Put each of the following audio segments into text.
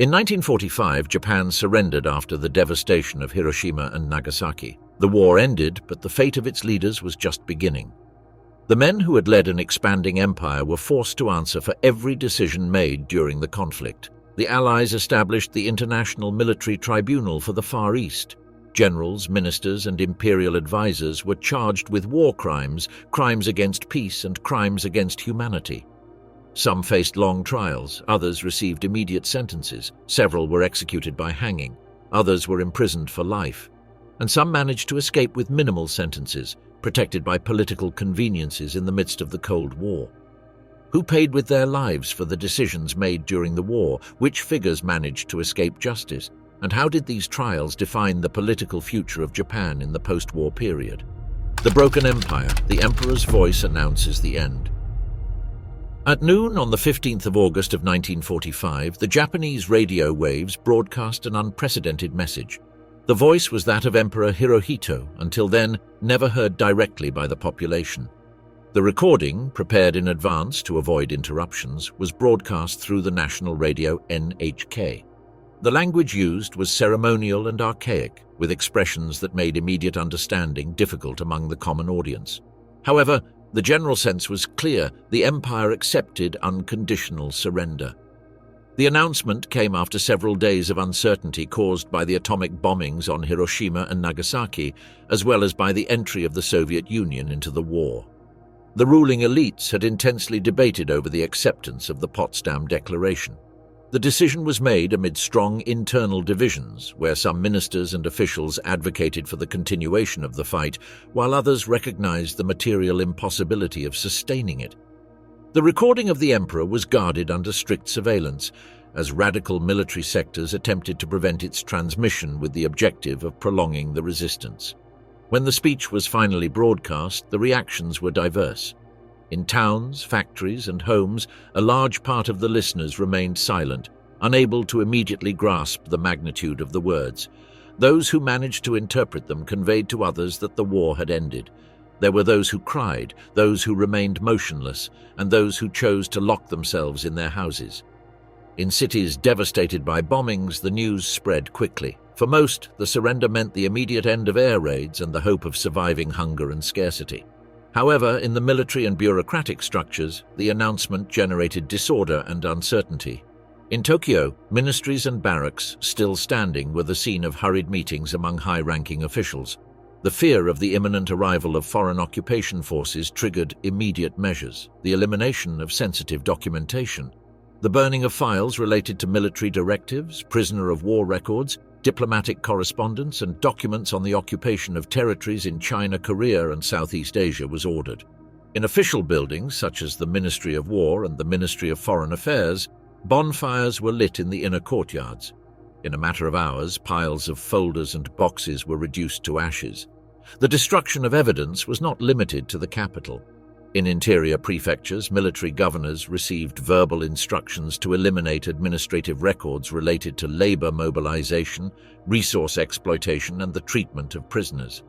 In 1945, Japan surrendered after the devastation of Hiroshima and Nagasaki. The war ended, but the fate of its leaders was just beginning. The men who had led an expanding empire were forced to answer for every decision made during the conflict. The Allies established the International Military Tribunal for the Far East. Generals, ministers, and imperial advisors were charged with war crimes, crimes against peace, and crimes against humanity. Some faced long trials, others received immediate sentences, several were executed by hanging, others were imprisoned for life, and some managed to escape with minimal sentences, protected by political conveniences in the midst of the Cold War. Who paid with their lives for the decisions made during the war? Which figures managed to escape justice? And how did these trials define the political future of Japan in the post-war period? The broken empire, the emperor's voice announces the end. At noon on the 15th of August of 1945, the Japanese radio waves broadcast an unprecedented message. The voice was that of Emperor Hirohito, until then never heard directly by the population. The recording, prepared in advance to avoid interruptions, was broadcast through the national radio NHK. The language used was ceremonial and archaic, with expressions that made immediate understanding difficult among the common audience. However, the general sense was clear: the empire accepted unconditional surrender. The announcement came after several days of uncertainty caused by the atomic bombings on Hiroshima and Nagasaki, as well as by the entry of the Soviet Union into the war. The ruling elites had intensely debated over the acceptance of the Potsdam Declaration. The decision was made amid strong internal divisions, where some ministers and officials advocated for the continuation of the fight, while others recognized the material impossibility of sustaining it. The recording of the emperor was guarded under strict surveillance, as radical military sectors attempted to prevent its transmission with the objective of prolonging the resistance. When the speech was finally broadcast, the reactions were diverse. In towns, factories, and homes, a large part of the listeners remained silent, unable to immediately grasp the magnitude of the words. Those who managed to interpret them conveyed to others that the war had ended. There were those who cried, those who remained motionless, and those who chose to lock themselves in their houses. In cities devastated by bombings, the news spread quickly. For most, the surrender meant the immediate end of air raids and the hope of surviving hunger and scarcity. However, in the military and bureaucratic structures, the announcement generated disorder and uncertainty. In Tokyo, ministries and barracks, still standing, were the scene of hurried meetings among high-ranking officials. The fear of the imminent arrival of foreign occupation forces triggered immediate measures: the elimination of sensitive documentation, the burning of files related to military directives, prisoner of war records, diplomatic correspondence, and documents on the occupation of territories in China, Korea, and Southeast Asia was ordered. In official buildings, such as the Ministry of War and the Ministry of Foreign Affairs, bonfires were lit in the inner courtyards. In a matter of hours, piles of folders and boxes were reduced to ashes. The destruction of evidence was not limited to the capital. In interior prefectures, military governors received verbal instructions to eliminate administrative records related to labor mobilization, resource exploitation, and the treatment of prisoners.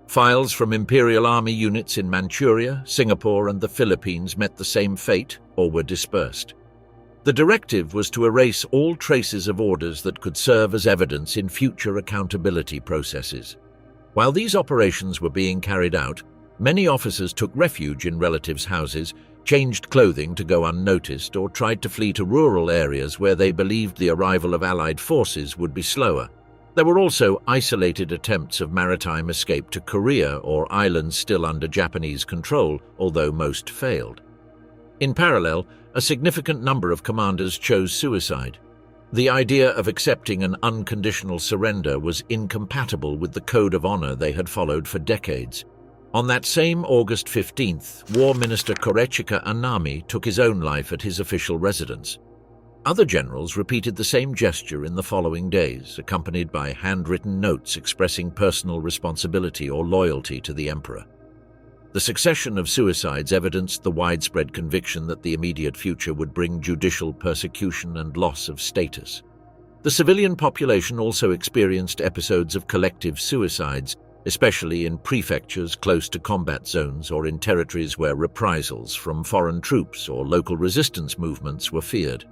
Files from Imperial Army units in Manchuria, Singapore, and the Philippines met the same fate or were dispersed. The directive was to erase all traces of orders that could serve as evidence in future accountability processes. While these operations were being carried out, many officers took refuge in relatives' houses, changed clothing to go unnoticed, or tried to flee to rural areas where they believed the arrival of Allied forces would be slower. There were also isolated attempts of maritime escape to Korea or islands still under Japanese control, although most failed. In parallel, a significant number of commanders chose suicide. The idea of accepting an unconditional surrender was incompatible with the code of honor they had followed for decades. On that same August 15th, War Minister Korechika Anami took his own life at his official residence. Other generals repeated the same gesture in the following days, accompanied by handwritten notes expressing personal responsibility or loyalty to the emperor. The succession of suicides evidenced the widespread conviction that the immediate future would bring judicial persecution and loss of status. The civilian population also experienced episodes of collective suicides, especially in prefectures close to combat zones or in territories where reprisals from foreign troops or local resistance movements were feared.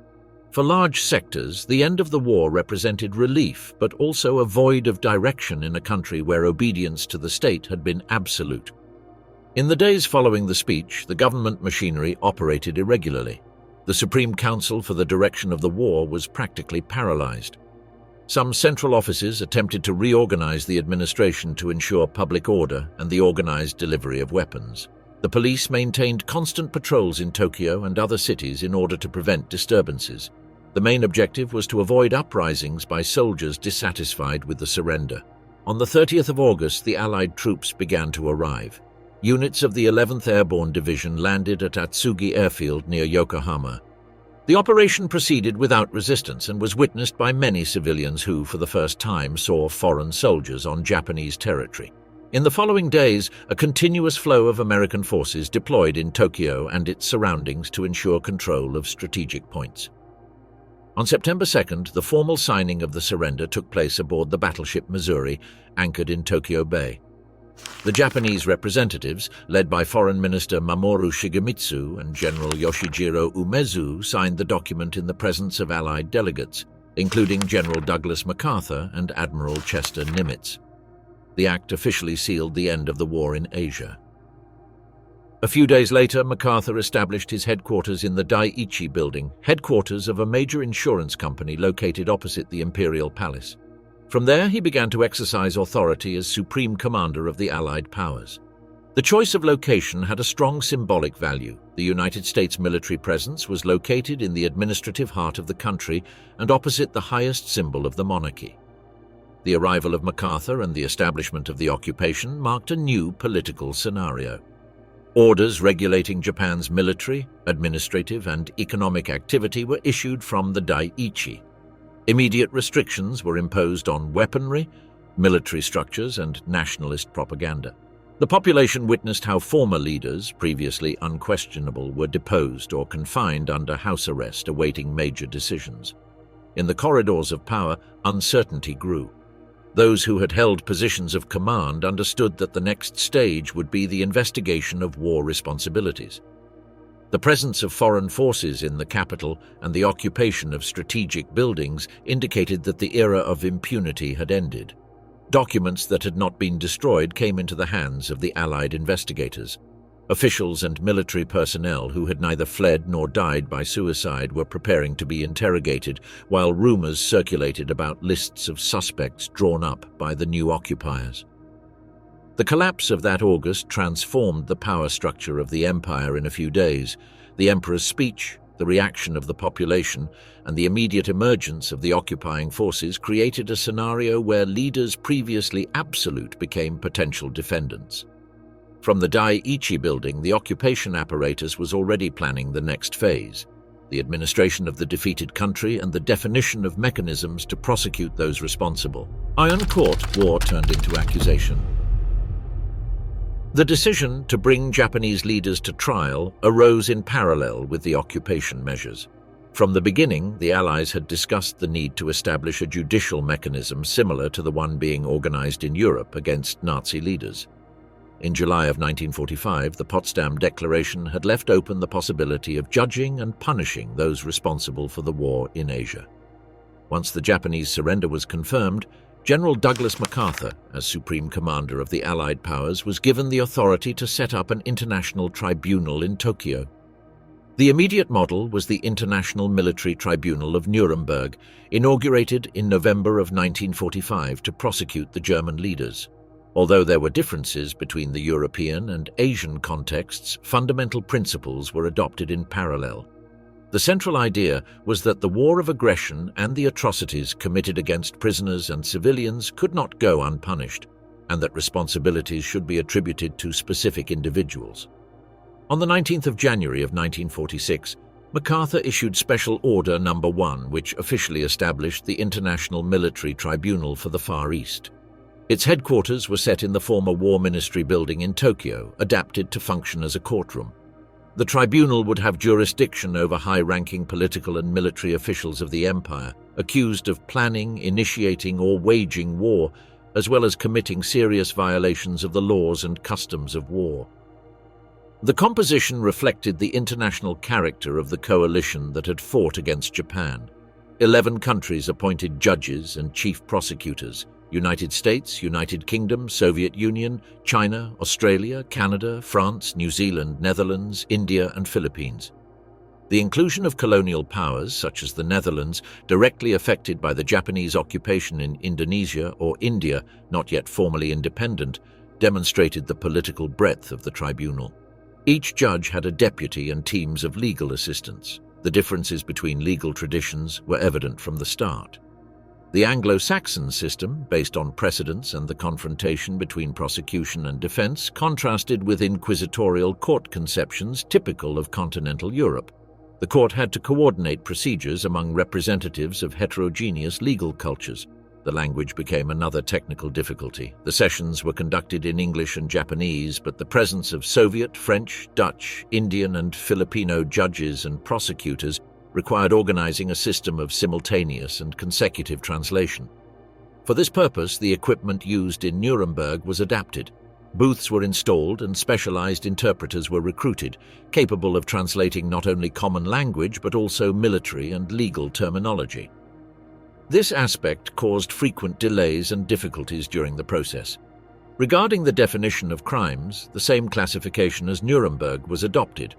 For large sectors, the end of the war represented relief, but also a void of direction in a country where obedience to the state had been absolute. In the days following the speech, the government machinery operated irregularly. The Supreme Council for the direction of the war was practically paralyzed. Some central offices attempted to reorganize the administration to ensure public order and the organized delivery of weapons. The police maintained constant patrols in Tokyo and other cities in order to prevent disturbances. The main objective was to avoid uprisings by soldiers dissatisfied with the surrender. On the 30th of August, the Allied troops began to arrive. Units of the 11th Airborne Division landed at Atsugi Airfield near Yokohama. The operation proceeded without resistance and was witnessed by many civilians who, for the first time, saw foreign soldiers on Japanese territory. In the following days, a continuous flow of American forces deployed in Tokyo and its surroundings to ensure control of strategic points. On September 2nd, the formal signing of the surrender took place aboard the battleship Missouri, anchored in Tokyo Bay. The Japanese representatives, led by Foreign Minister Mamoru Shigemitsu and General Yoshijiro Umezu, signed the document in the presence of Allied delegates, including General Douglas MacArthur and Admiral Chester Nimitz. The act officially sealed the end of the war in Asia. A few days later, MacArthur established his headquarters in the Daiichi building, headquarters of a major insurance company located opposite the Imperial Palace. From there, he began to exercise authority as supreme commander of the Allied powers. The choice of location had a strong symbolic value. The United States military presence was located in the administrative heart of the country and opposite the highest symbol of the monarchy. The arrival of MacArthur and the establishment of the occupation marked a new political scenario. Orders regulating Japan's military, administrative, and economic activity were issued from the Daiichi. Immediate restrictions were imposed on weaponry, military structures, and nationalist propaganda. The population witnessed how former leaders, previously unquestionable, were deposed or confined under house arrest awaiting major decisions. In the corridors of power, uncertainty grew. Those who had held positions of command understood that the next stage would be the investigation of war responsibilities. The presence of foreign forces in the capital and the occupation of strategic buildings indicated that the era of impunity had ended. Documents that had not been destroyed came into the hands of the Allied investigators. Officials and military personnel who had neither fled nor died by suicide were preparing to be interrogated, while rumors circulated about lists of suspects drawn up by the new occupiers. The collapse of that August transformed the power structure of the empire in a few days. The emperor's speech, the reaction of the population, and the immediate emergence of the occupying forces created a scenario where leaders previously absolute became potential defendants. From the Daiichi building, the occupation apparatus was already planning the next phase, the administration of the defeated country and the definition of mechanisms to prosecute those responsible. Iron Court war turned into accusation. The decision to bring Japanese leaders to trial arose in parallel with the occupation measures. From the beginning, the Allies had discussed the need to establish a judicial mechanism similar to the one being organized in Europe against Nazi leaders. In July of 1945, the Potsdam Declaration had left open the possibility of judging and punishing those responsible for the war in Asia. Once the Japanese surrender was confirmed, General Douglas MacArthur, as Supreme Commander of the Allied powers, was given the authority to set up an international tribunal in Tokyo. The immediate model was the International Military Tribunal of Nuremberg, inaugurated in November of 1945 to prosecute the German leaders. Although there were differences between the European and Asian contexts, fundamental principles were adopted in parallel. The central idea was that the war of aggression and the atrocities committed against prisoners and civilians could not go unpunished, and that responsibilities should be attributed to specific individuals. On the 19th of January of 1946, MacArthur issued Special Order No. 1, which officially established the International Military Tribunal for the Far East. Its headquarters were set in the former War Ministry building in Tokyo, adapted to function as a courtroom. The tribunal would have jurisdiction over high-ranking political and military officials of the empire, accused of planning, initiating, or waging war, as well as committing serious violations of the laws and customs of war. The composition reflected the international character of the coalition that had fought against Japan. 11 countries appointed judges and chief prosecutors: United States, United Kingdom, Soviet Union, China, Australia, Canada, France, New Zealand, Netherlands, India, and Philippines. The inclusion of colonial powers, such as the Netherlands, directly affected by the Japanese occupation in Indonesia or India, not yet formally independent, demonstrated the political breadth of the tribunal. Each judge had a deputy and teams of legal assistants. The differences between legal traditions were evident from the start. The Anglo-Saxon system, based on precedents and the confrontation between prosecution and defense, contrasted with inquisitorial court conceptions typical of continental Europe. The court had to coordinate procedures among representatives of heterogeneous legal cultures. The language became another technical difficulty. The sessions were conducted in English and Japanese, but the presence of Soviet, French, Dutch, Indian, and Filipino judges and prosecutors required organizing a system of simultaneous and consecutive translation. For this purpose, the equipment used in Nuremberg was adapted. Booths were installed and specialized interpreters were recruited, capable of translating not only common language but also military and legal terminology. This aspect caused frequent delays and difficulties during the process. Regarding the definition of crimes, the same classification as Nuremberg was adapted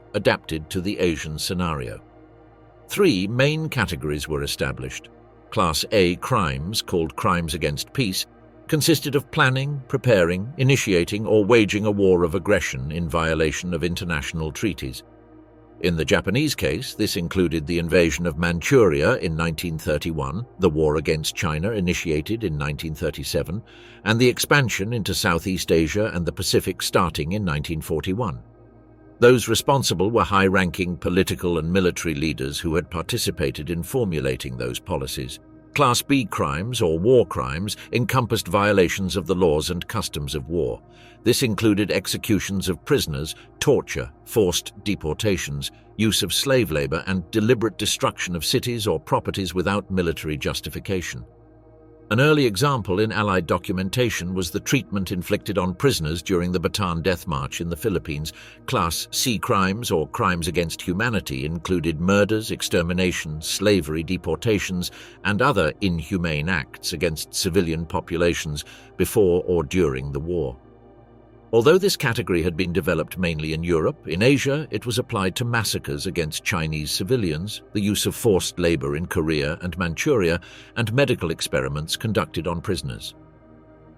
to the Asian scenario. 3 main categories were established. Class A crimes, called crimes against peace, consisted of planning, preparing, initiating, or waging a war of aggression in violation of international treaties. In the Japanese case, this included the invasion of Manchuria in 1931, the war against China initiated in 1937, and the expansion into Southeast Asia and the Pacific starting in 1941. Those responsible were high-ranking political and military leaders who had participated in formulating those policies. Class B crimes, or war crimes, encompassed violations of the laws and customs of war. This included executions of prisoners, torture, forced deportations, use of slave labor, and deliberate destruction of cities or properties without military justification. An early example in Allied documentation was the treatment inflicted on prisoners during the Bataan Death March in the Philippines. Class C crimes, or crimes against humanity, included murders, extermination, slavery, deportations, and other inhumane acts against civilian populations before or during the war. Although this category had been developed mainly in Europe, in Asia it was applied to massacres against Chinese civilians, the use of forced labor in Korea and Manchuria, and medical experiments conducted on prisoners.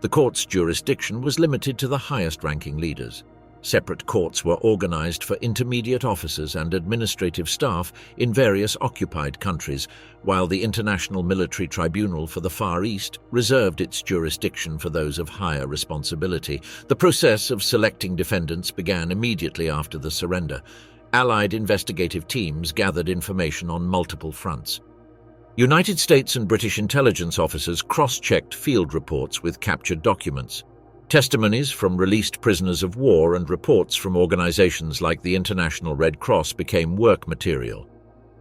The court's jurisdiction was limited to the highest-ranking leaders. Separate courts were organized for intermediate officers and administrative staff in various occupied countries, while the International Military Tribunal for the Far East reserved its jurisdiction for those of higher responsibility. The process of selecting defendants began immediately after the surrender. Allied investigative teams gathered information on multiple fronts. United States and British intelligence officers cross-checked field reports with captured documents. Testimonies from released prisoners of war and reports from organizations like the International Red Cross became work material.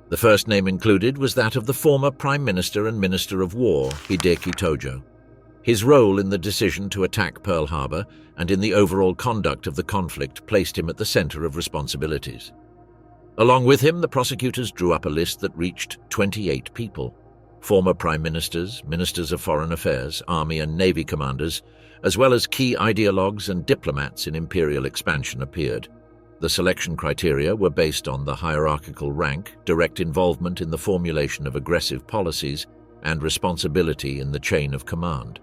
The first name included was that of the former Prime Minister and Minister of War, Hideki Tojo. His role in the decision to attack Pearl Harbor and in the overall conduct of the conflict placed him at the center of responsibilities. Along with him, the prosecutors drew up a list that reached 28 people. Former prime ministers, ministers of foreign affairs, army and navy commanders, as well as key ideologues and diplomats in imperial expansion appeared. The selection criteria were based on the hierarchical rank, direct involvement in the formulation of aggressive policies, and responsibility in the chain of command.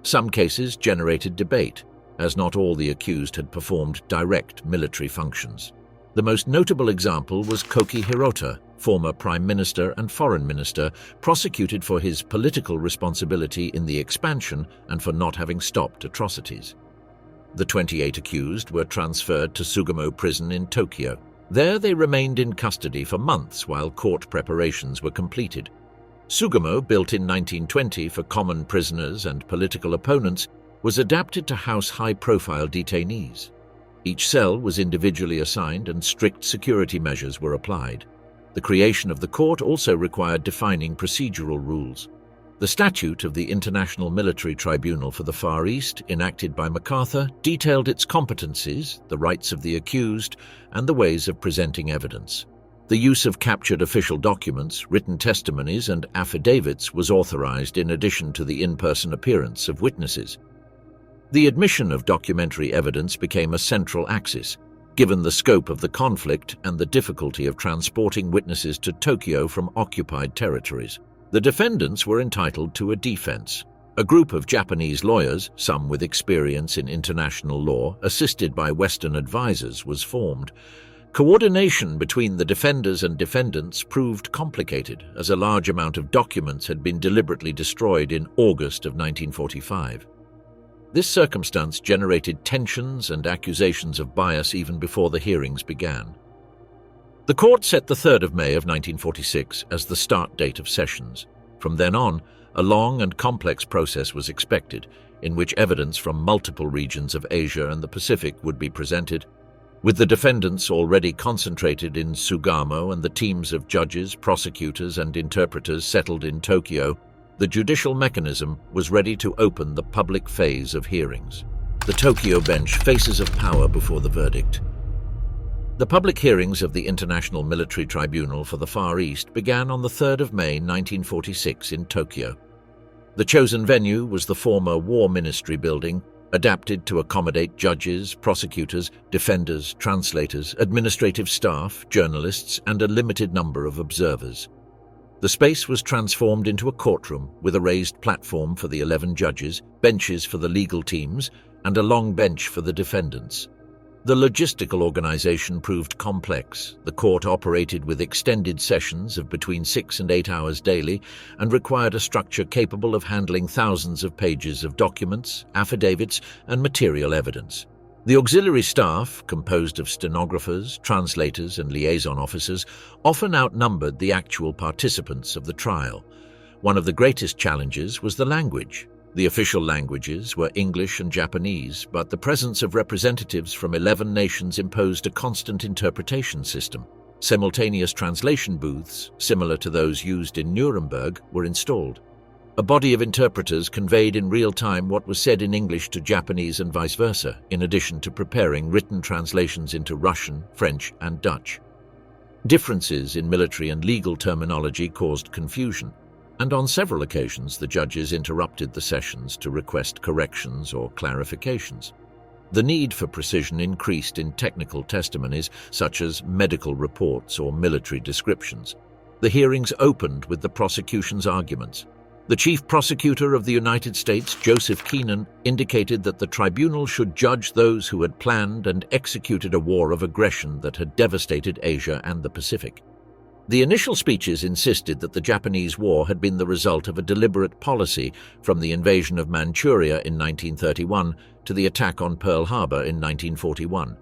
Some cases generated debate, as not all the accused had performed direct military functions. The most notable example was Koki Hirota, former Prime Minister and Foreign Minister, prosecuted for his political responsibility in the expansion and for not having stopped atrocities. The 28 accused were transferred to Sugamo Prison in Tokyo. There they remained in custody for months while court preparations were completed. Sugamo, built in 1920 for common prisoners and political opponents, was adapted to house high-profile detainees. Each cell was individually assigned and strict security measures were applied. The creation of the court also required defining procedural rules. The Statute of the International Military Tribunal for the Far East, enacted by MacArthur, detailed its competencies, the rights of the accused, and the ways of presenting evidence. The use of captured official documents, written testimonies, and affidavits was authorized in addition to the in-person appearance of witnesses. The admission of documentary evidence became a central axis, given the scope of the conflict and the difficulty of transporting witnesses to Tokyo from occupied territories. The defendants were entitled to a defense. A group of Japanese lawyers, some with experience in international law, assisted by Western advisors, was formed. Coordination between the defenders and defendants proved complicated, as a large amount of documents had been deliberately destroyed in August of 1945. This circumstance generated tensions and accusations of bias even before the hearings began. The court set the 3rd of May of 1946 as the start date of sessions. From then on, a long and complex process was expected, in which evidence from multiple regions of Asia and the Pacific would be presented. With the defendants already concentrated in Sugamo and the teams of judges, prosecutors, and interpreters settled in Tokyo, the judicial mechanism was ready to open the public phase of hearings. The Tokyo bench faces of power before the verdict. The public hearings of the International Military Tribunal for the Far East began on the 3rd of May 1946 in Tokyo. The chosen venue was the former War Ministry building, adapted to accommodate judges, prosecutors, defenders, translators, administrative staff, journalists, and a limited number of observers. The space was transformed into a courtroom with a raised platform for the 11 judges, benches for the legal teams, and a long bench for the defendants. The logistical organization proved complex. The court operated with extended sessions of between 6 and 8 hours daily and required a structure capable of handling thousands of pages of documents, affidavits, and material evidence. The auxiliary staff, composed of stenographers, translators, and liaison officers, often outnumbered the actual participants of the trial. One of the greatest challenges was the language. The official languages were English and Japanese, but the presence of representatives from 11 nations imposed a constant interpretation system. Simultaneous translation booths, similar to those used in Nuremberg, were installed. A body of interpreters conveyed in real time what was said in English to Japanese and vice versa, in addition to preparing written translations into Russian, French, and Dutch. Differences in military and legal terminology caused confusion, and on several occasions the judges interrupted the sessions to request corrections or clarifications. The need for precision increased in technical testimonies such as medical reports or military descriptions. The hearings opened with the prosecution's arguments. The Chief Prosecutor of the United States, Joseph Keenan, indicated that the tribunal should judge those who had planned and executed a war of aggression that had devastated Asia and the Pacific. The initial speeches insisted that the Japanese war had been the result of a deliberate policy, from the invasion of Manchuria in 1931 to the attack on Pearl Harbor in 1941.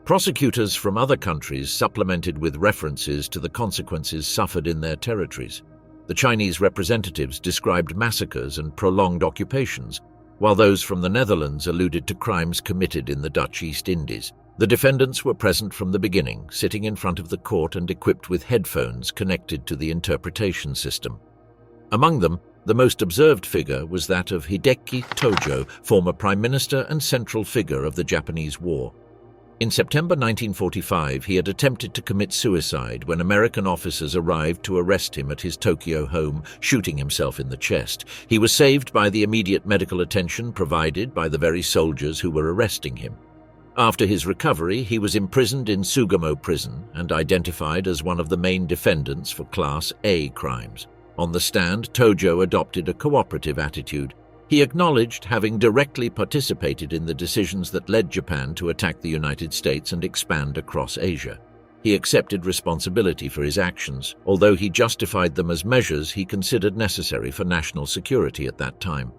Prosecutors from other countries supplemented with references to the consequences suffered in their territories. The Chinese representatives described massacres and prolonged occupations, while those from the Netherlands alluded to crimes committed in the Dutch East Indies. The defendants were present from the beginning, sitting in front of the court and equipped with headphones connected to the interpretation system. Among them, the most observed figure was that of Hideki Tojo, former Prime Minister and central figure of the Japanese War. In September 1945, he had attempted to commit suicide when American officers arrived to arrest him at his Tokyo home, shooting himself in the chest. He was saved by the immediate medical attention provided by the very soldiers who were arresting him. After his recovery, he was imprisoned in Sugamo prison and identified as one of the main defendants for Class A crimes. On the stand, Tojo adopted a cooperative attitude. He acknowledged having directly participated in the decisions that led Japan to attack the United States and expand across Asia. He accepted responsibility for his actions, although he justified them as measures he considered necessary for national security at that time.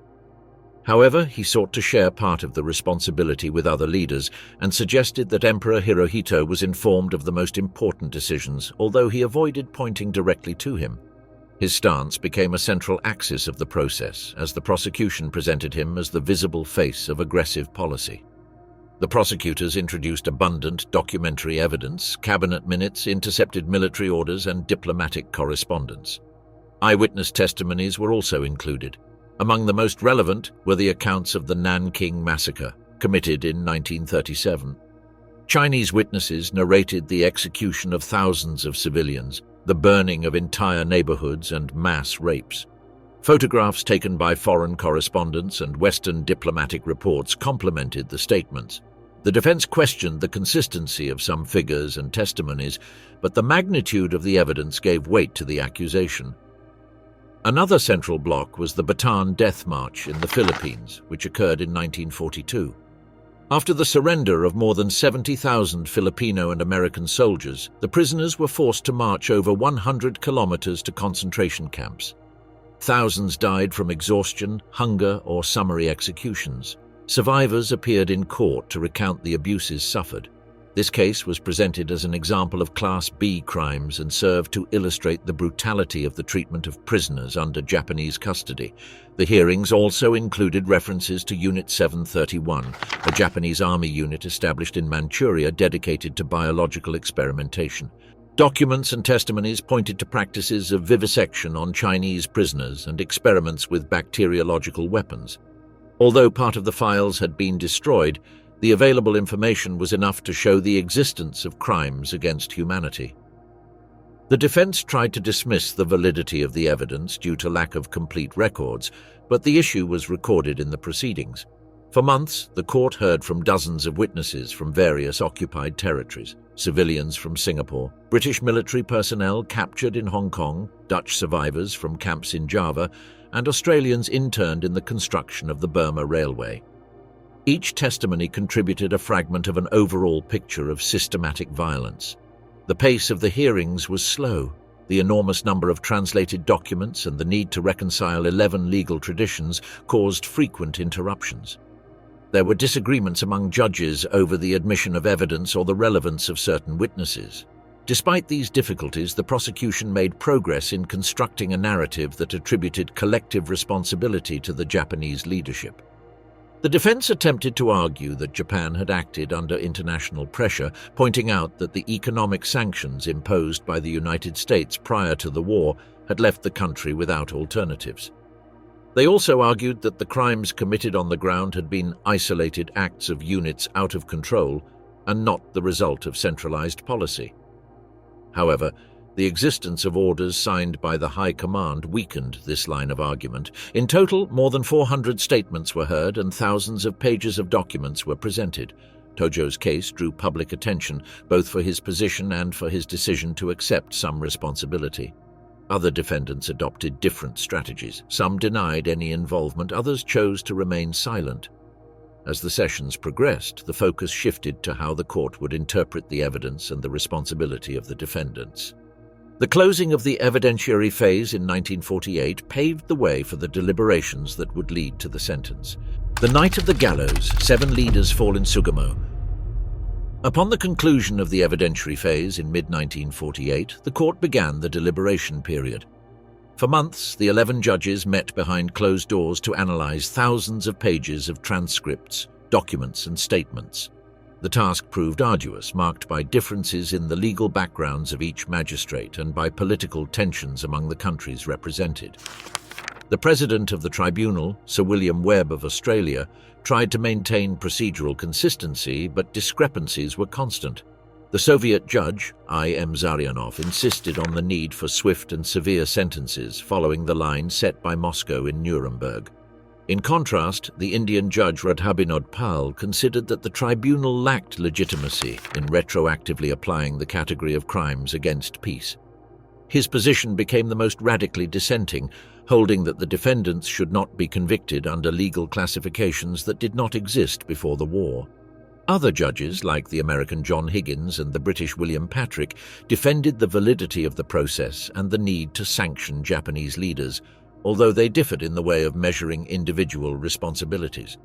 However, he sought to share part of the responsibility with other leaders and suggested that Emperor Hirohito was informed of the most important decisions, although he avoided pointing directly to him. His stance became a central axis of the process, as the prosecution presented him as the visible face of aggressive policy. The prosecutors introduced abundant documentary evidence, cabinet minutes, intercepted military orders, and diplomatic correspondence. Eyewitness testimonies were also included. Among the most relevant were the accounts of the Nanking massacre, committed in 1937. Chinese witnesses narrated the execution of thousands of civilians, the burning of entire neighborhoods, and mass rapes. Photographs taken by foreign correspondents and Western diplomatic reports complemented the statements. The defense questioned the consistency of some figures and testimonies, but the magnitude of the evidence gave weight to the accusation. Another central block was the Bataan Death March in the Philippines, which occurred in 1942. After the surrender of more than 70,000 Filipino and American soldiers, the prisoners were forced to march over 100 kilometers to concentration camps. Thousands died from exhaustion, hunger, or summary executions. Survivors appeared in court to recount the abuses suffered. This case was presented as an example of Class B crimes and served to illustrate the brutality of the treatment of prisoners under Japanese custody. The hearings also included references to Unit 731, a Japanese army unit established in Manchuria dedicated to biological experimentation. Documents and testimonies pointed to practices of vivisection on Chinese prisoners and experiments with bacteriological weapons. Although part of the files had been destroyed, the available information was enough to show the existence of crimes against humanity. The defense tried to dismiss the validity of the evidence due to lack of complete records, but the issue was recorded in the proceedings. For months, the court heard from dozens of witnesses from various occupied territories, civilians from Singapore, British military personnel captured in Hong Kong, Dutch survivors from camps in Java, and Australians interned in the construction of the Burma Railway. Each testimony contributed a fragment of an overall picture of systematic violence. The pace of the hearings was slow. The enormous number of translated documents and the need to reconcile 11 legal traditions caused frequent interruptions. There were disagreements among judges over the admission of evidence or the relevance of certain witnesses. Despite these difficulties, the prosecution made progress in constructing a narrative that attributed collective responsibility to the Japanese leadership. The defense attempted to argue that Japan had acted under international pressure, pointing out that the economic sanctions imposed by the United States prior to the war had left the country without alternatives. They also argued that the crimes committed on the ground had been isolated acts of units out of control and not the result of centralized policy. However, the existence of orders signed by the High Command weakened this line of argument. In total, more than 400 statements were heard and thousands of pages of documents were presented. Tojo's case drew public attention, both for his position and for his decision to accept some responsibility. Other defendants adopted different strategies. Some denied any involvement, others chose to remain silent. As the sessions progressed, the focus shifted to how the court would interpret the evidence and the responsibility of the defendants. The closing of the evidentiary phase in 1948 paved the way for the deliberations that would lead to the sentence. The night of the gallows, 7 leaders fall in Sugamo. Upon the conclusion of the evidentiary phase in mid-1948, the court began the deliberation period. For months, the 11 judges met behind closed doors to analyze thousands of pages of transcripts, documents, and statements. The task proved arduous, marked by differences in the legal backgrounds of each magistrate and by political tensions among the countries represented. The president of the tribunal, Sir William Webb of Australia, tried to maintain procedural consistency, but discrepancies were constant. The Soviet judge, I.M. Zarianov, insisted on the need for swift and severe sentences following the line set by Moscow in Nuremberg. In contrast, the Indian judge Radhabinod Pal considered that the tribunal lacked legitimacy in retroactively applying the category of crimes against peace. His position became the most radically dissenting, holding that the defendants should not be convicted under legal classifications that did not exist before the war. Other judges, like the American John Higgins and the British William Patrick, defended the validity of the process and the need to sanction Japanese leaders, although they differed in the way of measuring individual responsibilities.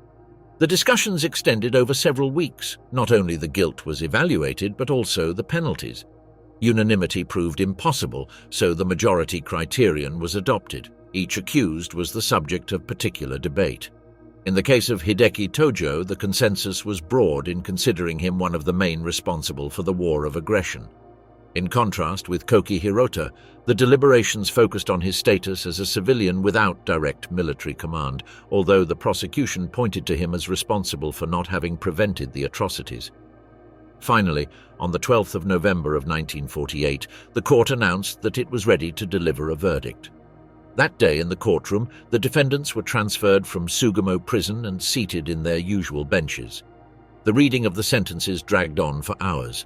The discussions extended over several weeks. Not only the guilt was evaluated, but also the penalties. Unanimity proved impossible, so the majority criterion was adopted. Each accused was the subject of particular debate. In the case of Hideki Tojo, the consensus was broad in considering him one of the main responsible for the war of aggression. In contrast with Koki Hirota, the deliberations focused on his status as a civilian without direct military command, although the prosecution pointed to him as responsible for not having prevented the atrocities. Finally, on the 12th of November of 1948, the court announced that it was ready to deliver a verdict. That day in the courtroom, the defendants were transferred from Sugamo prison and seated in their usual benches. The reading of the sentences dragged on for hours.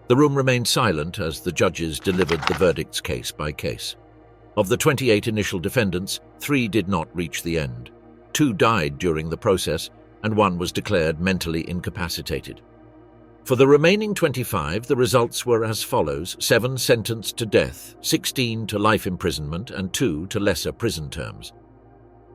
The room remained silent as the judges delivered the verdicts case by case. Of the 28 initial defendants, 3 did not reach the end. 2 died during the process, and 1 was declared mentally incapacitated. For the remaining 25, the results were as follows: 7 sentenced to death, 16 to life imprisonment, and 2 to lesser prison terms.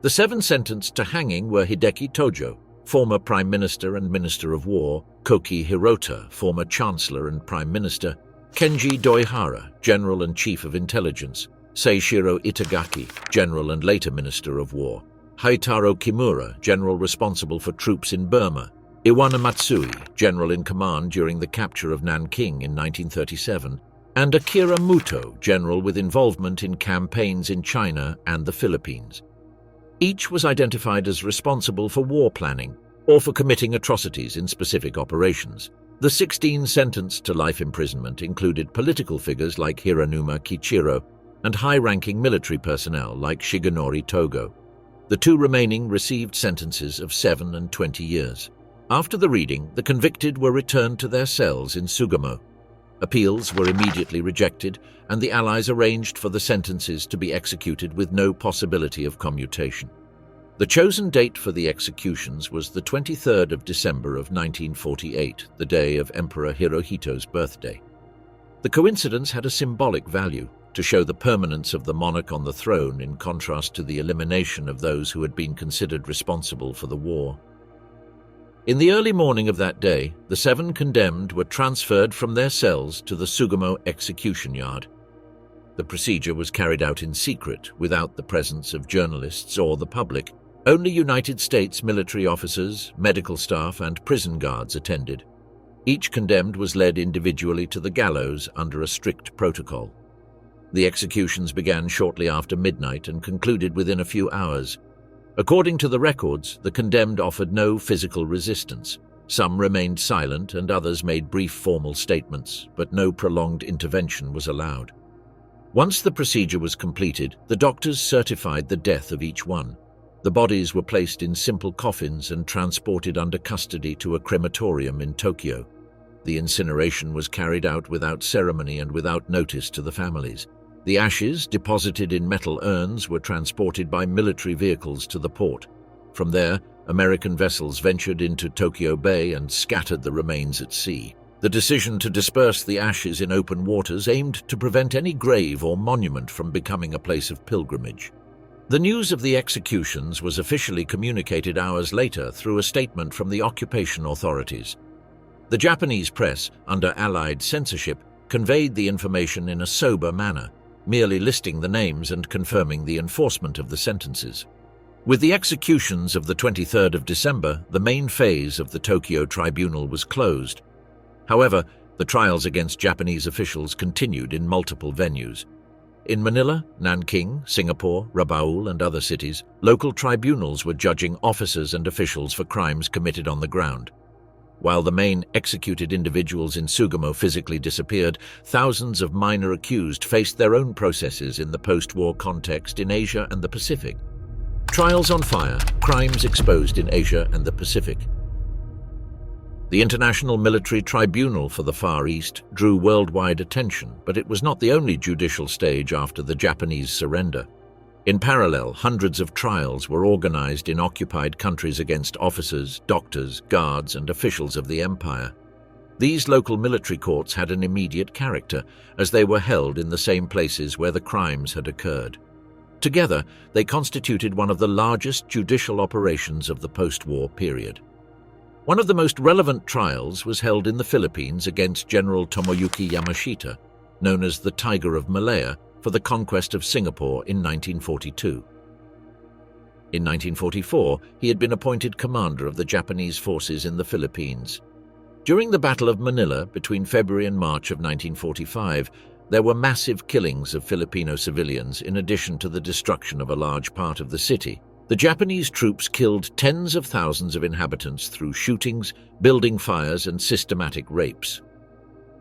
The 7 sentenced to hanging were Hideki Tojo, former Prime Minister and Minister of War; Koki Hirota, former Chancellor and Prime Minister; Kenji Doihara, General and Chief of Intelligence; Seishiro Itagaki, General and later Minister of War; Haitaro Kimura, General responsible for troops in Burma; Iwana Matsui, General in command during the capture of Nanking in 1937, and Akira Muto, General with involvement in campaigns in China and the Philippines. Each was identified as responsible for war planning or for committing atrocities in specific operations. The 16 sentenced to life imprisonment included political figures like Hiranuma Kichiro and high-ranking military personnel like Shigenori Togo. The 2 remaining received sentences of 7 and 20 years. After the reading, the convicted were returned to their cells in Sugamo. Appeals were immediately rejected, and the Allies arranged for the sentences to be executed with no possibility of commutation. The chosen date for the executions was the 23rd of December of 1948, the day of Emperor Hirohito's birthday. The coincidence had a symbolic value, to show the permanence of the monarch on the throne in contrast to the elimination of those who had been considered responsible for the war. In the early morning of that day, the 7 condemned were transferred from their cells to the Sugamo execution yard. The procedure was carried out in secret, without the presence of journalists or the public. Only United States military officers, medical staff, and prison guards attended. Each condemned was led individually to the gallows under a strict protocol. The executions began shortly after midnight and concluded within a few hours. According to the records, the condemned offered no physical resistance. Some remained silent and others made brief formal statements, but no prolonged intervention was allowed. Once the procedure was completed, the doctors certified the death of each one. The bodies were placed in simple coffins and transported under custody to a crematorium in Tokyo. The incineration was carried out without ceremony and without notice to the families. The ashes, deposited in metal urns, were transported by military vehicles to the port. From there, American vessels ventured into Tokyo Bay and scattered the remains at sea. The decision to disperse the ashes in open waters aimed to prevent any grave or monument from becoming a place of pilgrimage. The news of the executions was officially communicated hours later through a statement from the occupation authorities. The Japanese press, under Allied censorship, conveyed the information in a sober manner, merely listing the names and confirming the enforcement of the sentences. With the executions of the 23rd of December, the main phase of the Tokyo tribunal was closed. However, the trials against Japanese officials continued in multiple venues. In Manila, Nanking, Singapore, Rabaul, and other cities, local tribunals were judging officers and officials for crimes committed on the ground. While the main executed individuals in Sugamo physically disappeared, thousands of minor accused faced their own processes in the post-war context in Asia and the Pacific. Trials on fire, crimes exposed in Asia and the Pacific. The International Military Tribunal for the Far East drew worldwide attention, but it was not the only judicial stage after the Japanese surrender. In parallel, hundreds of trials were organized in occupied countries against officers, doctors, guards, and officials of the empire. These local military courts had an immediate character, as they were held in the same places where the crimes had occurred. Together, they constituted one of the largest judicial operations of the post-war period. One of the most relevant trials was held in the Philippines against General Tomoyuki Yamashita, known as the Tiger of Malaya, for the conquest of Singapore in 1942. In 1944, he had been appointed commander of the Japanese forces in the Philippines. During the Battle of Manila between February and March of 1945, there were massive killings of Filipino civilians in addition to the destruction of a large part of the city. The Japanese troops killed tens of thousands of inhabitants through shootings, building fires, and systematic rapes.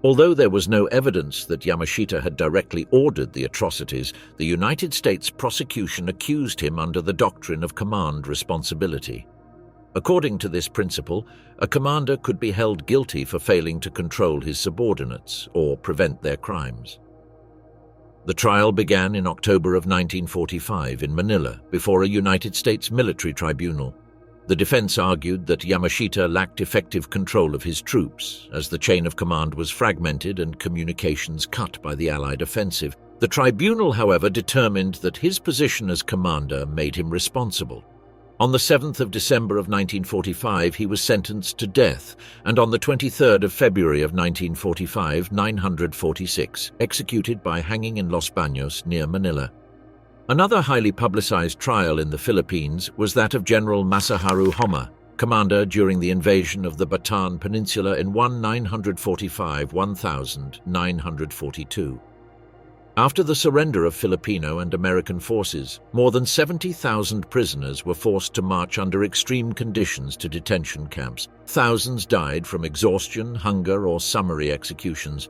Although there was no evidence that Yamashita had directly ordered the atrocities, the United States prosecution accused him under the doctrine of command responsibility. According to this principle, a commander could be held guilty for failing to control his subordinates or prevent their crimes. The trial began in October of 1945 in Manila before a United States military tribunal. The defense argued that Yamashita lacked effective control of his troops, as the chain of command was fragmented and communications cut by the Allied offensive. The tribunal, however, determined that his position as commander made him responsible. On the 7th of December of 1945, he was sentenced to death, and on the 23rd of February of 1945, 946, executed by hanging in Los Baños near Manila. Another highly publicized trial in the Philippines was that of General Masaharu Homma, commander during the invasion of the Bataan Peninsula in 1945–1942. After the surrender of Filipino and American forces, more than 70,000 prisoners were forced to march under extreme conditions to detention camps. Thousands died from exhaustion, hunger, or summary executions.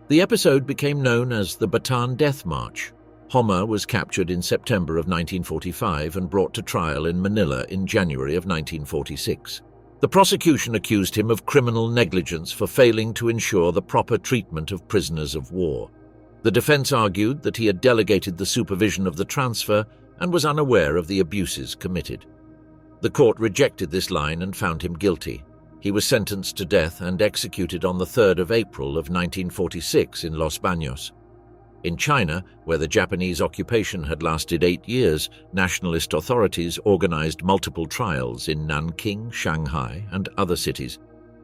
The episode became known as the Bataan Death March. Homma was captured in September of 1945 and brought to trial in Manila in January of 1946. The prosecution accused him of criminal negligence for failing to ensure the proper treatment of prisoners of war. The defense argued that he had delegated the supervision of the transfer and was unaware of the abuses committed. The court rejected this line and found him guilty. He was sentenced to death and executed on the 3rd of April of 1946 in Los Baños. In China, where the Japanese occupation had lasted 8 years, nationalist authorities organized multiple trials in Nanking, Shanghai, and other cities.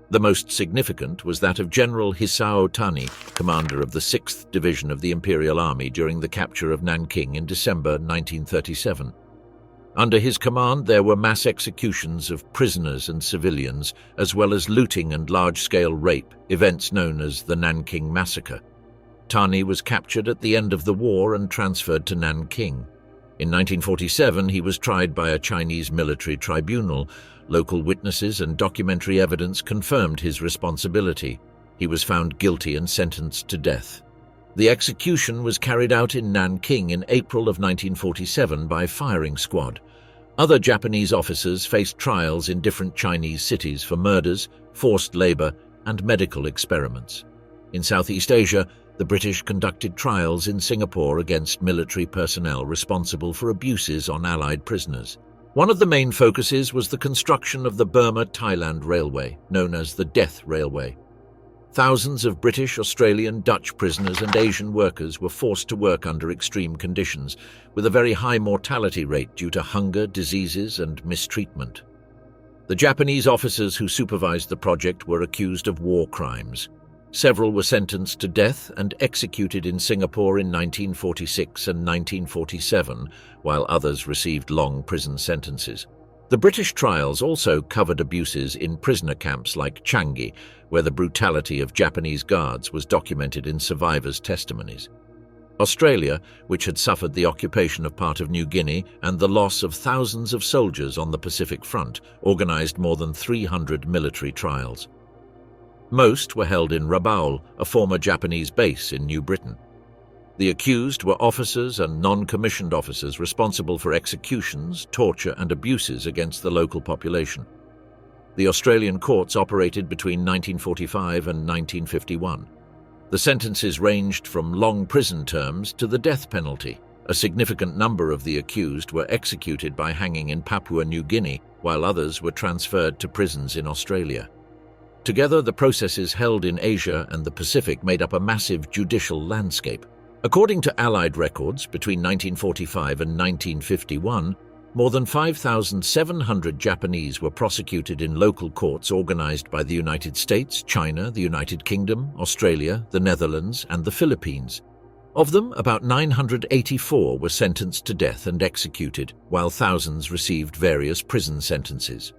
The most significant was that of General Hisao Tani, commander of the 6th Division of the Imperial Army during the capture of Nanking in December 1937. Under his command, there were mass executions of prisoners and civilians, as well as looting and large-scale rape, events known as the Nanking Massacre. Tani was captured at the end of the war and transferred to Nanking. In 1947, he was tried by a Chinese military tribunal. Local witnesses and documentary evidence confirmed his responsibility. He was found guilty and sentenced to death. The execution was carried out in Nanking in April of 1947 by firing squad. Other Japanese officers faced trials in different Chinese cities for murders, forced labor, and medical experiments. In Southeast Asia, the British conducted trials in Singapore against military personnel responsible for abuses on Allied prisoners. One of the main focuses was the construction of the Burma-Thailand Railway, known as the Death Railway. Thousands of British, Australian, Dutch prisoners and Asian workers were forced to work under extreme conditions, with a very high mortality rate due to hunger, diseases, and mistreatment. The Japanese officers who supervised the project were accused of war crimes. Several were sentenced to death and executed in Singapore in 1946 and 1947, while others received long prison sentences. The British trials also covered abuses in prisoner camps like Changi, where the brutality of Japanese guards was documented in survivors' testimonies. Australia, which had suffered the occupation of part of New Guinea and the loss of thousands of soldiers on the Pacific Front, organized more than 300 military trials. Most were held in Rabaul, a former Japanese base in New Britain. The accused were officers and non-commissioned officers responsible for executions, torture, and abuses against the local population. The Australian courts operated between 1945 and 1951. The sentences ranged from long prison terms to the death penalty. A significant number of the accused were executed by hanging in Papua New Guinea, while others were transferred to prisons in Australia. Together, the processes held in Asia and the Pacific made up a massive judicial landscape. According to Allied records, between 1945 and 1951, more than 5,700 Japanese were prosecuted in local courts organized by the United States, China, the United Kingdom, Australia, the Netherlands, and the Philippines. Of them, about 984 were sentenced to death and executed, while thousands received various prison sentences.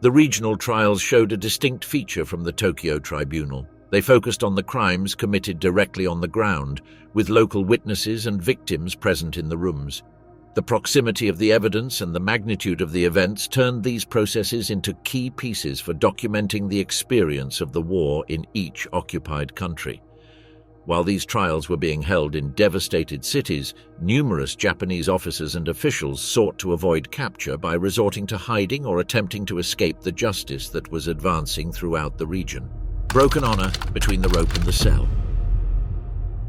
The regional trials showed a distinct feature from the Tokyo tribunal. They focused on the crimes committed directly on the ground, with local witnesses and victims present in the rooms. The proximity of the evidence and the magnitude of the events turned these processes into key pieces for documenting the experience of the war in each occupied country. While these trials were being held in devastated cities, numerous Japanese officers and officials sought to avoid capture by resorting to hiding or attempting to escape the justice that was advancing throughout the region. Broken honor between the rope and the cell.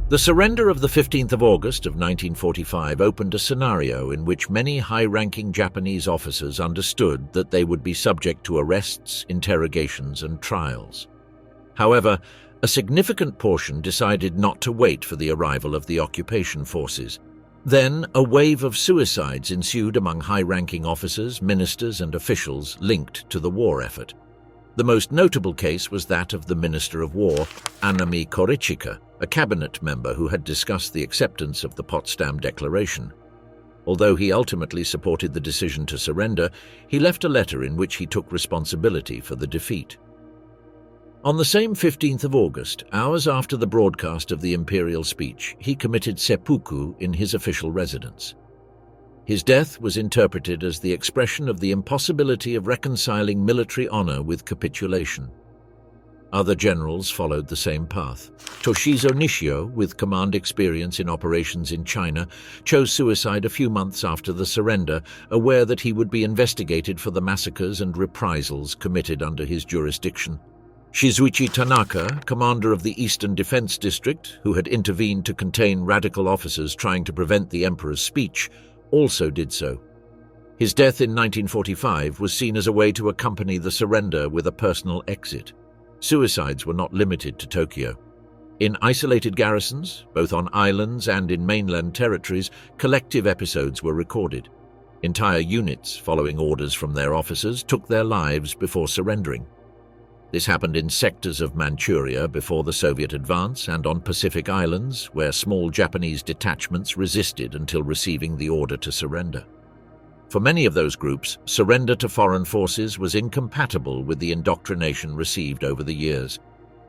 The surrender of the 15th of August of 1945 opened a scenario in which many high-ranking Japanese officers understood that they would be subject to arrests, interrogations, and trials. However, a significant portion decided not to wait for the arrival of the occupation forces. Then, a wave of suicides ensued among high-ranking officers, ministers, and officials linked to the war effort. The most notable case was that of the Minister of War, Anami Korichika, a cabinet member who had discussed the acceptance of the Potsdam Declaration. Although he ultimately supported the decision to surrender, he left a letter in which he took responsibility for the defeat. On the same 15th of August, hours after the broadcast of the imperial speech, he committed seppuku in his official residence. His death was interpreted as the expression of the impossibility of reconciling military honor with capitulation. Other generals followed the same path. Toshizo Nishio, with command experience in operations in China, chose suicide a few months after the surrender, aware that he would be investigated for the massacres and reprisals committed under his jurisdiction. Shizuichi Tanaka, commander of the Eastern Defense District, who had intervened to contain radical officers trying to prevent the emperor's speech, also did so. His death in 1945 was seen as a way to accompany the surrender with a personal exit. Suicides were not limited to Tokyo. In isolated garrisons, both on islands and in mainland territories, collective episodes were recorded. Entire units, following orders from their officers, took their lives before surrendering. This happened in sectors of Manchuria before the Soviet advance and on Pacific Islands, where small Japanese detachments resisted until receiving the order to surrender. For many of those groups, surrender to foreign forces was incompatible with the indoctrination received over the years.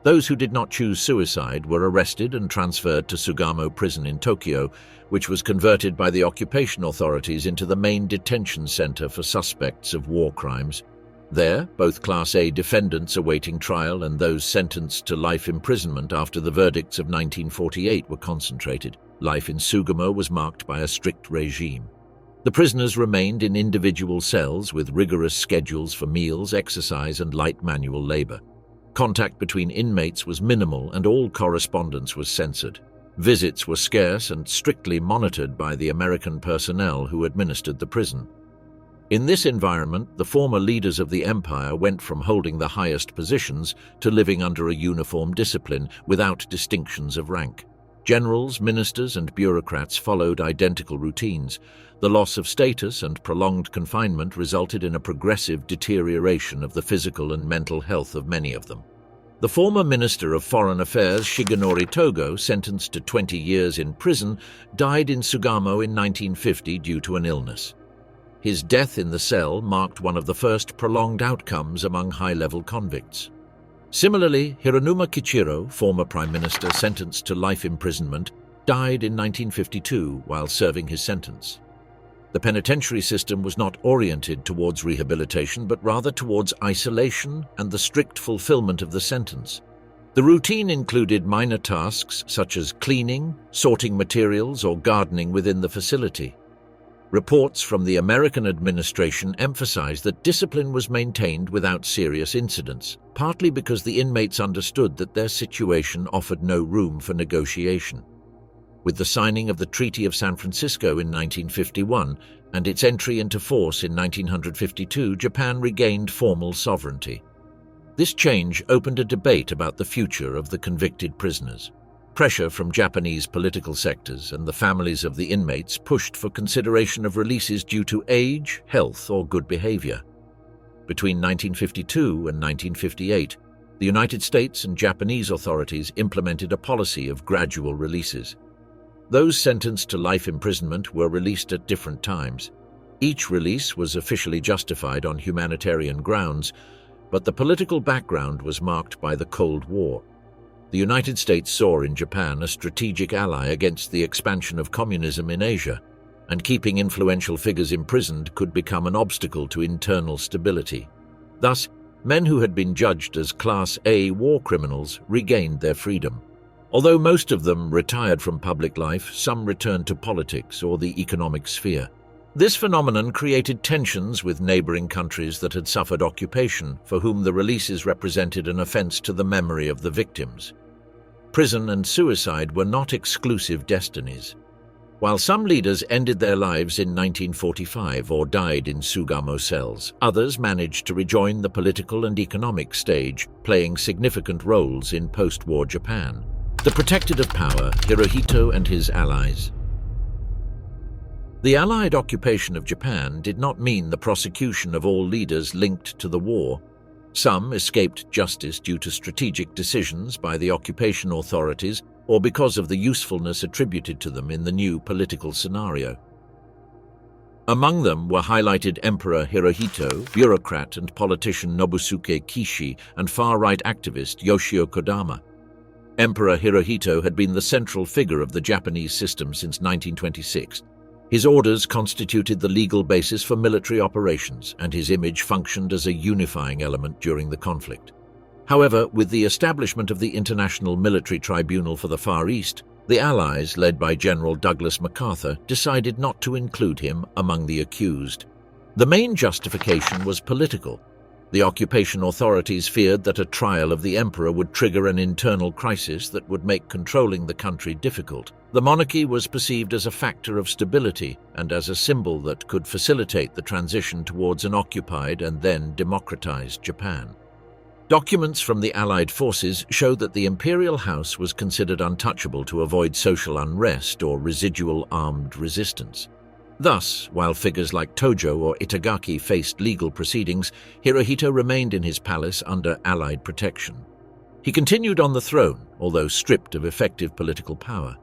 Those who did not choose suicide were arrested and transferred to Sugamo Prison in Tokyo, which was converted by the occupation authorities into the main detention center for suspects of war crimes. There, both Class A defendants awaiting trial and those sentenced to life imprisonment after the verdicts of 1948 were concentrated. Life in Sugamo was marked by a strict regime. The prisoners remained in individual cells with rigorous schedules for meals, exercise, and light manual labor. Contact between inmates was minimal and all correspondence was censored. Visits were scarce and strictly monitored by the American personnel who administered the prison. In this environment, the former leaders of the empire went from holding the highest positions to living under a uniform discipline without distinctions of rank. Generals, ministers, and bureaucrats followed identical routines. The loss of status and prolonged confinement resulted in a progressive deterioration of the physical and mental health of many of them. The former Minister of Foreign Affairs, Shigenori Togo, sentenced to 20 years in prison, died in Sugamo in 1950 due to an illness. His death in the cell marked one of the first prolonged outcomes among high-level convicts. Similarly, Hironuma Kichiro, former prime minister sentenced to life imprisonment, died in 1952 while serving his sentence. The penitentiary system was not oriented towards rehabilitation, but rather towards isolation and the strict fulfillment of the sentence. The routine included minor tasks such as cleaning, sorting materials, or gardening within the facility. Reports from the American administration emphasized that discipline was maintained without serious incidents, partly because the inmates understood that their situation offered no room for negotiation. With the signing of the Treaty of San Francisco in 1951 and its entry into force in 1952, Japan regained formal sovereignty. This change opened a debate about the future of the convicted prisoners. Pressure from Japanese political sectors and the families of the inmates pushed for consideration of releases due to age, health, or good behavior. Between 1952 and 1958, the United States and Japanese authorities implemented a policy of gradual releases. Those sentenced to life imprisonment were released at different times. Each release was officially justified on humanitarian grounds, but the political background was marked by the Cold War. The United States saw in Japan a strategic ally against the expansion of communism in Asia, and keeping influential figures imprisoned could become an obstacle to internal stability. Thus, men who had been judged as Class A war criminals regained their freedom. Although most of them retired from public life, some returned to politics or the economic sphere. This phenomenon created tensions with neighboring countries that had suffered occupation, for whom the releases represented an offense to the memory of the victims. Prison and suicide were not exclusive destinies. While some leaders ended their lives in 1945 or died in Sugamo cells, others managed to rejoin the political and economic stage, playing significant roles in post-war Japan. The protected of power, Hirohito and his allies. The Allied occupation of Japan did not mean the prosecution of all leaders linked to the war. Some escaped justice due to strategic decisions by the occupation authorities or because of the usefulness attributed to them in the new political scenario. Among them were highlighted Emperor Hirohito, bureaucrat and politician Nobusuke Kishi, and far-right activist Yoshio Kodama. Emperor Hirohito had been the central figure of the Japanese system since 1926. His orders constituted the legal basis for military operations, and his image functioned as a unifying element during the conflict. However, with the establishment of the International Military Tribunal for the Far East, the Allies, led by General Douglas MacArthur, decided not to include him among the accused. The main justification was political. The occupation authorities feared that a trial of the emperor would trigger an internal crisis that would make controlling the country difficult. The monarchy was perceived as a factor of stability and as a symbol that could facilitate the transition towards an occupied and then democratized Japan. Documents from the Allied forces show that the imperial house was considered untouchable to avoid social unrest or residual armed resistance. Thus, while figures like Tojo or Itagaki faced legal proceedings, Hirohito remained in his palace under Allied protection. He continued on the throne, although stripped of effective political power.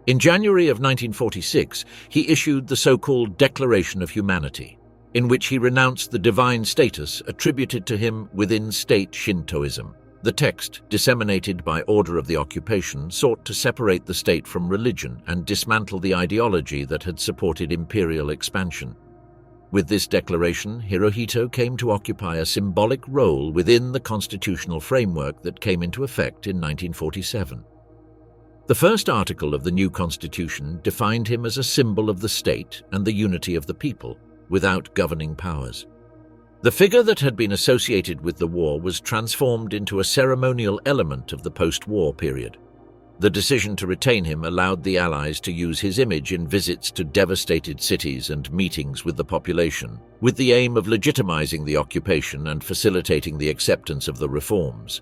In January of 1946, he issued the so-called Declaration of Humanity, in which he renounced the divine status attributed to him within state Shintoism. The text, disseminated by order of the occupation, sought to separate the state from religion and dismantle the ideology that had supported imperial expansion. With this declaration, Hirohito came to occupy a symbolic role within the constitutional framework that came into effect in 1947. The first article of the new constitution defined him as a symbol of the state and the unity of the people, without governing powers. The figure that had been associated with the war was transformed into a ceremonial element of the post-war period. The decision to retain him allowed the Allies to use his image in visits to devastated cities and meetings with the population, with the aim of legitimizing the occupation and facilitating the acceptance of the reforms.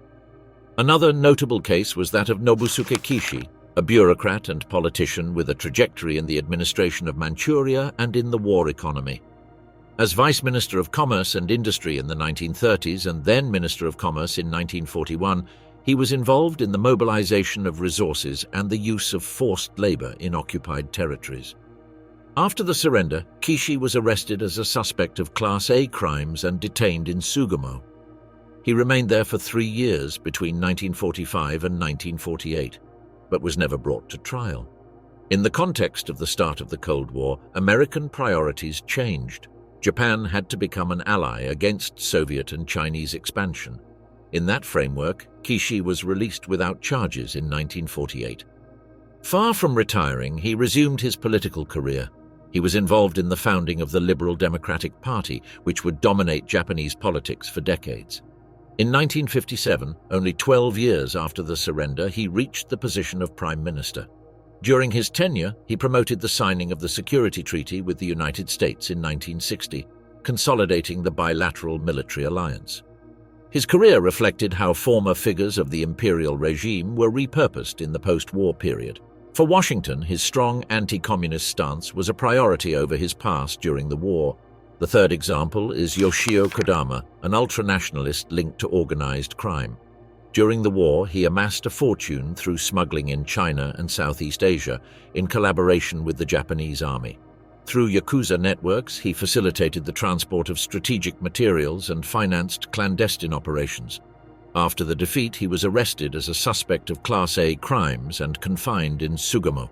Another notable case was that of Nobusuke Kishi, a bureaucrat and politician with a trajectory in the administration of Manchuria and in the war economy. As Vice Minister of Commerce and Industry in the 1930s and then Minister of Commerce in 1941, he was involved in the mobilization of resources and the use of forced labor in occupied territories. After the surrender, Kishi was arrested as a suspect of Class A crimes and detained in Sugamo. He remained there for 3 years between 1945 and 1948, but was never brought to trial. In the context of the start of the Cold War, American priorities changed. Japan had to become an ally against Soviet and Chinese expansion. In that framework, Kishi was released without charges in 1948. Far from retiring, he resumed his political career. He was involved in the founding of the Liberal Democratic Party, which would dominate Japanese politics for decades. In 1957, only 12 years after the surrender, he reached the position of Prime Minister. During his tenure, he promoted the signing of the Security Treaty with the United States in 1960, consolidating the bilateral military alliance. His career reflected how former figures of the imperial regime were repurposed in the post-war period. For Washington, his strong anti-communist stance was a priority over his past during the war. The third example is Yoshio Kodama, an ultranationalist linked to organized crime. During the war, he amassed a fortune through smuggling in China and Southeast Asia in collaboration with the Japanese army. Through Yakuza networks, he facilitated the transport of strategic materials and financed clandestine operations. After the defeat, he was arrested as a suspect of Class A crimes and confined in Sugamo.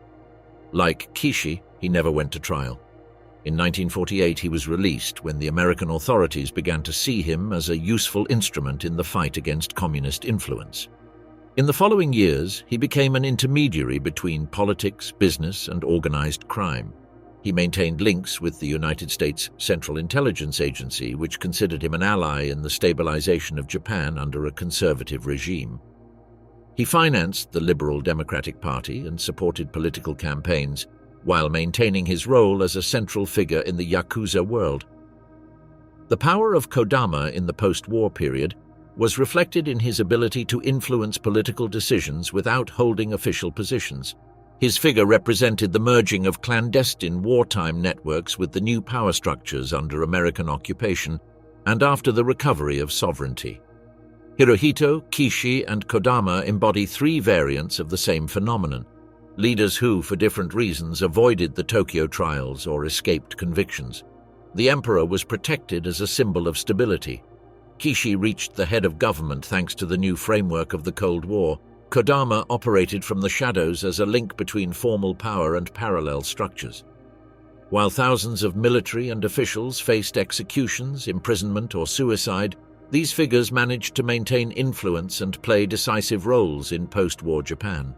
Like Kishi, he never went to trial. In 1948, he was released when the American authorities began to see him as a useful instrument in the fight against communist influence. In the following years, he became an intermediary between politics, business, and organized crime. He maintained links with the United States Central Intelligence Agency, which considered him an ally in the stabilization of Japan under a conservative regime. He financed the Liberal Democratic Party and supported political campaigns, while maintaining his role as a central figure in the Yakuza world. The power of Kodama in the post-war period was reflected in his ability to influence political decisions without holding official positions. His figure represented the merging of clandestine wartime networks with the new power structures under American occupation and after the recovery of sovereignty. Hirohito, Kishi, and Kodama embody three variants of the same phenomenon, leaders who, for different reasons, avoided the Tokyo trials or escaped convictions. The emperor was protected as a symbol of stability. Kishi reached the head of government thanks to the new framework of the Cold War. Kodama operated from the shadows as a link between formal power and parallel structures. While thousands of military and officials faced executions, imprisonment, or suicide, these figures managed to maintain influence and play decisive roles in post-war Japan.